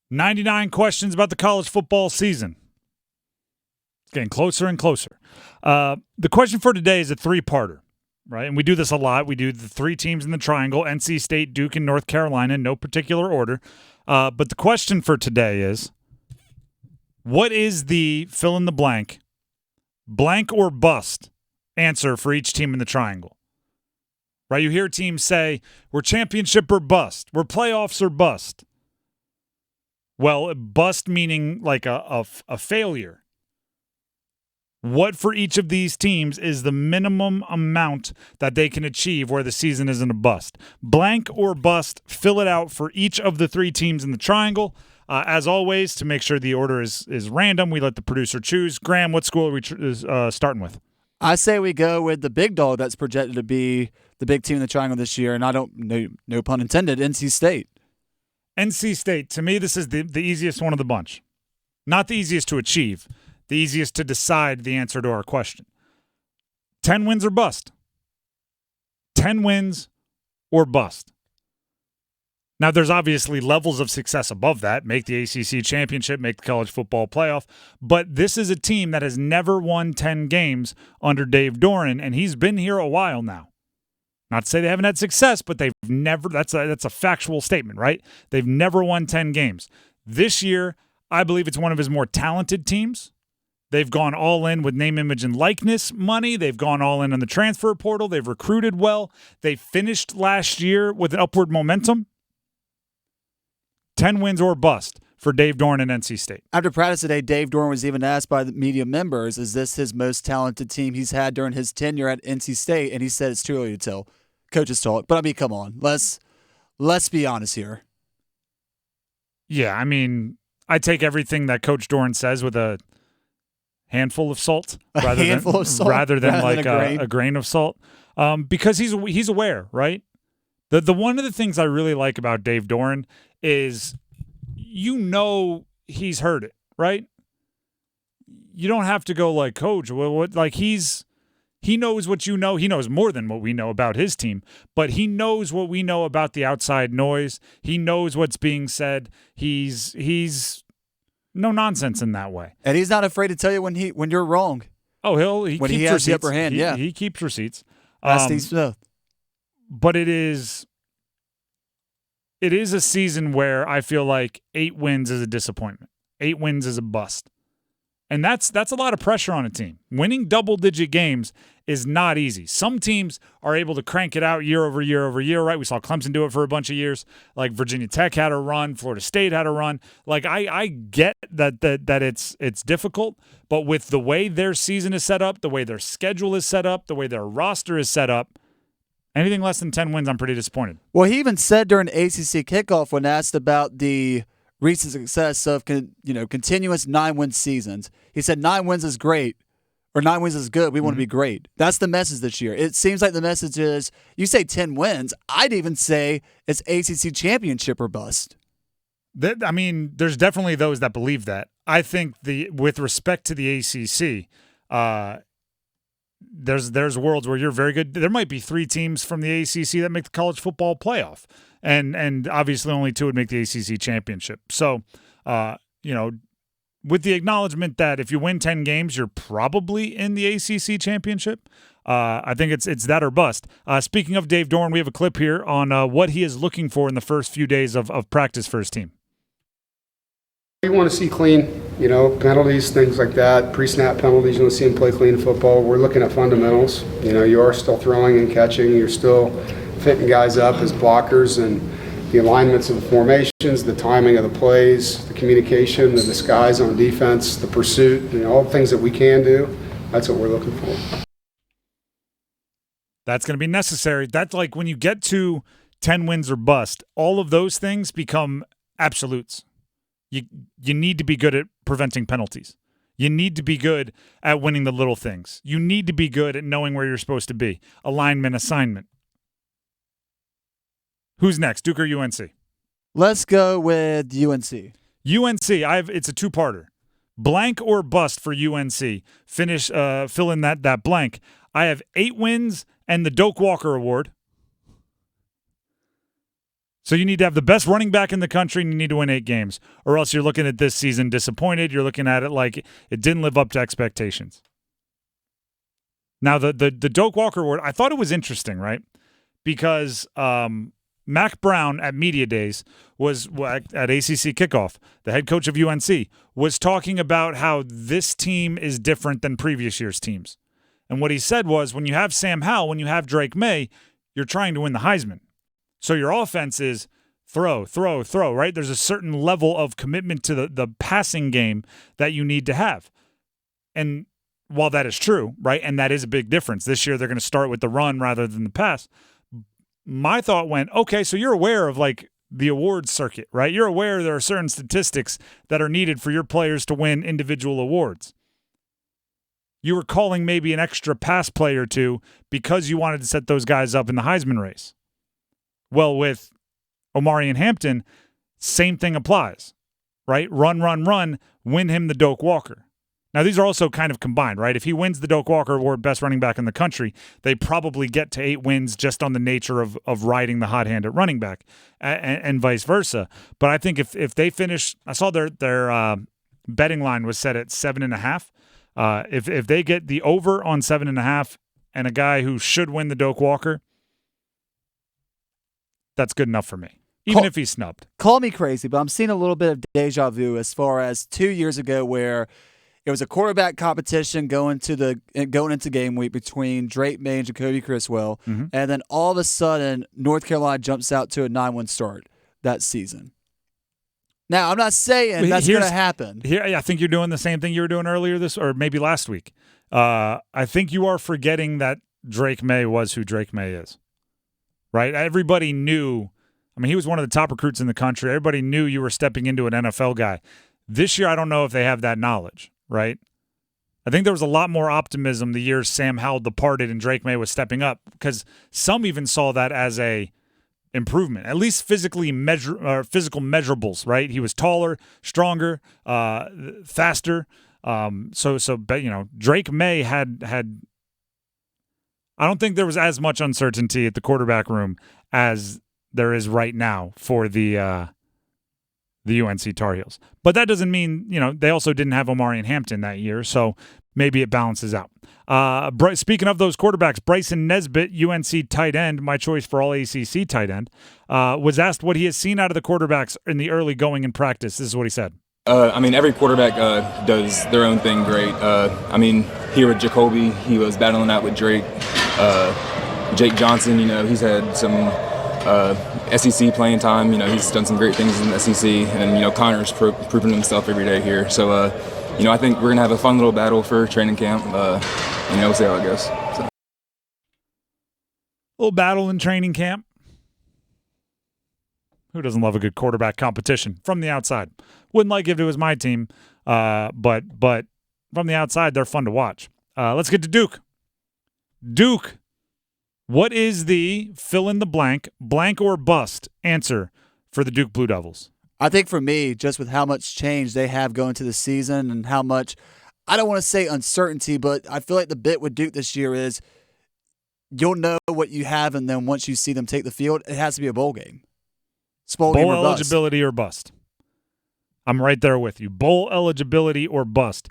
99 questions about the college football season. It's getting closer and closer. The question for today is a three-parter, right? And we do this a lot. We do the three teams in the triangle, NC State, Duke, and North Carolina, in no particular order. But the question for today is, what is the fill-in-the-blank, blank or bust answer for each team in the triangle? Right? You hear teams say, we're championship or bust. We're playoffs or bust. Well, bust meaning like a failure. What for each of these teams is the minimum amount that they can achieve where the season isn't a bust? Blank or bust, fill it out for each of the three teams in the triangle. As always, to make sure the order is random, we let the producer choose. Graham, what school are we starting with? I say we go with the big dog that's projected to be the big team in the triangle this year, and I don't, no pun intended, NC State. NC State, to me, this is the easiest one of the bunch. Not the easiest to achieve, the easiest to decide the answer to our question. 10 wins or bust? 10 wins or bust? Now, there's obviously levels of success above that. Make the ACC championship, make the college football playoff. But this is a team that has never won 10 games under Dave Doran, and he's been here a while now. Not to say they haven't had success, but they've never – that's a factual statement, right? They've never won 10 games. This year, I believe it's one of his more talented teams. They've gone all in with name, image, and likeness money. They've gone all in on the transfer portal. They've recruited well. They finished last year with an upward momentum. 10 wins or bust for Dave Doran and NC State. After practice today, Dave Doran was even asked by the media members, is this his most talented team he's had during his tenure at NC State? And he said it's too early to tell. Coaches talk. But, I mean, come on. Let's be honest here. Yeah, I mean, I take everything that Coach Doran says with a handful of salt rather than like a grain of salt, because he's aware, right? The one of the things I really like about Dave Doran is, he's heard it, right? You don't have to go like, Coach, what? Like he knows what you know. He knows more than what we know about his team, but he knows what we know about the outside noise. He knows what's being said. He's no nonsense in that way, and he's not afraid to tell you when you're wrong. Oh, he when keeps he has receipts. the upper hand. He keeps receipts. Steve Smith. But it is a season where I feel like 8 wins is a disappointment. 8 wins is a bust. And that's a lot of pressure on a team. Winning double-digit games is not easy. Some teams are able to crank it out year over year over year, right? We saw Clemson do it for a bunch of years. Like Virginia Tech had a run, Florida State had a run. Like I get that it's difficult, but with the way their season is set up, the way their schedule is set up, the way their roster is set up, anything less than 10 wins, I'm pretty disappointed. Well, he even said during the ACC kickoff when asked about the recent success of continuous 9-win seasons, he said 9 wins is great, or 9 wins is good. We want to be great. That's the message this year. It seems like the message is, you say 10 wins, I'd even say it's ACC championship or bust. I mean, there's definitely those that believe that. I think with respect to the ACC, there's worlds where you're very good. There might be 3 teams from the ACC that make the college football playoff, and obviously only 2 would make the ACC championship. So, with the acknowledgement that if you win 10 games, you're probably in the ACC championship. I think it's that or bust. Speaking of Dave Doran, we have a clip here on what he is looking for in the first few days of practice for his team. You want to see clean, penalties, things like that, pre-snap penalties. You want to see them play clean football. We're looking at fundamentals. You are still throwing and catching. You're still fitting guys up as blockers, and the alignments of the formations, the timing of the plays, the communication, the disguise on defense, the pursuit, all the things that we can do. That's what we're looking for. That's going to be necessary. That's like when you get to 10 wins or bust, all of those things become absolutes. You need to be good at preventing penalties. You need to be good at winning the little things. You need to be good at knowing where you're supposed to be. Alignment, assignment. Who's next, Duke or UNC? Let's go with UNC. UNC, it's a 2-parter. Blank or bust for UNC. Fill in that blank. I have 8 wins and the Doak Walker Award. So you need to have the best running back in the country, and you need to win 8 games, or else you're looking at this season disappointed. You're looking at it like it didn't live up to expectations. Now, the Doak Walker award, I thought it was interesting, right? Because Mac Brown at Media Days was at ACC Kickoff, the head coach of UNC, was talking about how this team is different than previous year's teams. And what he said was, when you have Sam Howell, when you have Drake May, you're trying to win the Heisman. So your offense is throw, right? There's a certain level of commitment to the passing game that you need to have. And while that is true, right, and that is a big difference, this year they're going to start with the run rather than the pass. My thought went, okay, so you're aware of like the awards circuit, right? You're aware there are certain statistics that are needed for your players to win individual awards. You were calling maybe an extra pass play or two because you wanted to set those guys up in the Heisman race. Well, with Omarion Hampton, same thing applies, right? Run, win him the Doak Walker. Now, these are also kind of combined, right? If he wins the Doak Walker Award, best running back in the country, they probably get to 8 wins just on the nature of riding the hot hand at running back and vice versa. But I think if they finish, I saw their betting line was set at 7.5. If they get the over on 7.5 and a guy who should win the Doak Walker, that's good enough for me, even if he's snubbed. Call me crazy, but I'm seeing a little bit of deja vu as far as 2 years ago where it was a quarterback competition going into game week between Drake May and Jacoby Criswell, and then all of a sudden North Carolina jumps out to a 9-1 start that season. Now, I'm not saying that's going to happen. Here, I think you're doing the same thing you were doing earlier or maybe last week. I think you are forgetting that Drake May was who Drake May is. Right? Everybody knew. I mean, he was one of the top recruits in the country. Everybody knew you were stepping into an NFL guy. This year, I don't know if they have that knowledge, right? I think there was a lot more optimism the year Sam Howell departed and Drake May was stepping up, because some even saw that as a improvement, at least physical measurables, right? He was taller, stronger, faster. But Drake May had I don't think there was as much uncertainty at the quarterback room as there is right now for the UNC Tar Heels. But that doesn't mean, they also didn't have Omarion Hampton that year, so maybe it balances out. Speaking of those quarterbacks, Bryson Nesbitt, UNC tight end, my choice for all ACC tight end, was asked what he has seen out of the quarterbacks in the early going in practice. This is what he said. Every quarterback does their own thing great. Here with Jacoby, he was battling out with Drake. Jake Johnson, he's had some SEC playing time. He's done some great things in the SEC. And then, Connor's proving himself every day here. So, I think we're going to have a fun little battle for training camp. We'll see how it goes. So. Little battle in training camp. Who doesn't love a good quarterback competition from the outside? Wouldn't like if it was my team, but from the outside, they're fun to watch. Let's get to Duke. Duke, what is the fill-in-the-blank, blank or bust answer for the Duke Blue Devils? I think for me, just with how much change they have going to the season and how much, I don't want to say uncertainty, but I feel like the bit with Duke this year is you'll know what you have, and then once you see them take the field, it has to be a bowl game. It's bowl game or bust. Eligibility or bust. I'm right there with you. Bowl eligibility or bust.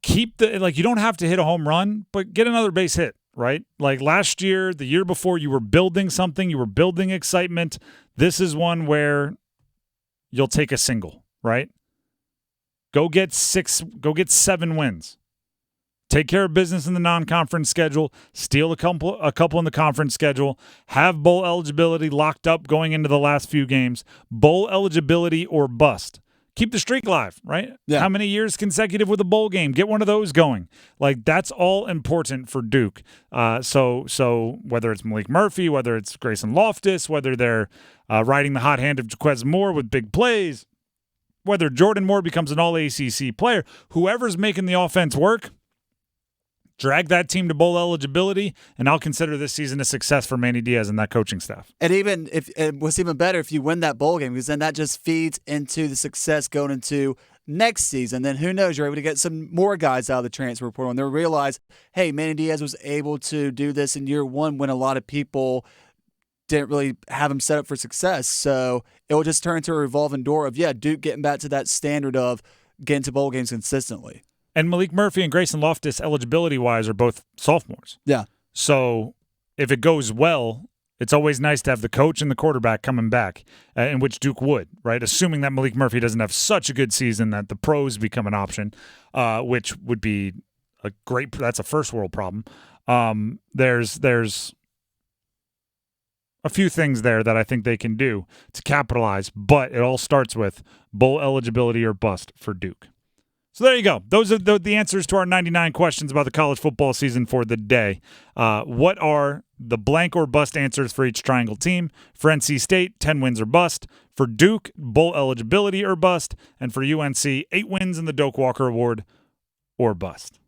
Keep you don't have to hit a home run, but get another base hit, right? Like last year, the year before, you were building something, you were building excitement. This is one where you'll take a single, right? Go get 7 wins. Take care of business in the non-conference schedule. Steal a couple in the conference schedule. Have bowl eligibility locked up going into the last few games. Bowl eligibility or bust. Keep the streak alive, right? Yeah. How many years consecutive with a bowl game? Get one of those going. Like, that's all important for Duke. So whether it's Malik Murphy, whether it's Grayson Loftus, whether they're riding the hot hand of Jaquez Moore with big plays, whether Jordan Moore becomes an all-ACC player, whoever's making the offense work, drag that team to bowl eligibility, and I'll consider this season a success for Manny Diaz and that coaching staff. And even if it was even better if you win that bowl game, because then that just feeds into the success going into next season. Then who knows, you're able to get some more guys out of the transfer portal, and they'll realize, hey, Manny Diaz was able to do this in year one when a lot of people didn't really have him set up for success. So it will just turn into a revolving door of, Duke getting back to that standard of getting to bowl games consistently. And Malik Murphy and Grayson Loftus, eligibility-wise, are both sophomores. Yeah. So if it goes well, it's always nice to have the coach and the quarterback coming back, in which Duke would, right? Assuming that Malik Murphy doesn't have such a good season that the pros become an option, which would be that's a first world problem. There's a few things there that I think they can do to capitalize, but it all starts with bowl eligibility or bust for Duke. So there you go. Those are the answers to our 99 questions about the college football season for the day. What are the blank or bust answers for each triangle team? For NC State, 10 wins or bust. For Duke, bowl eligibility or bust. And for UNC, 8 wins in the Doak Walker Award or bust.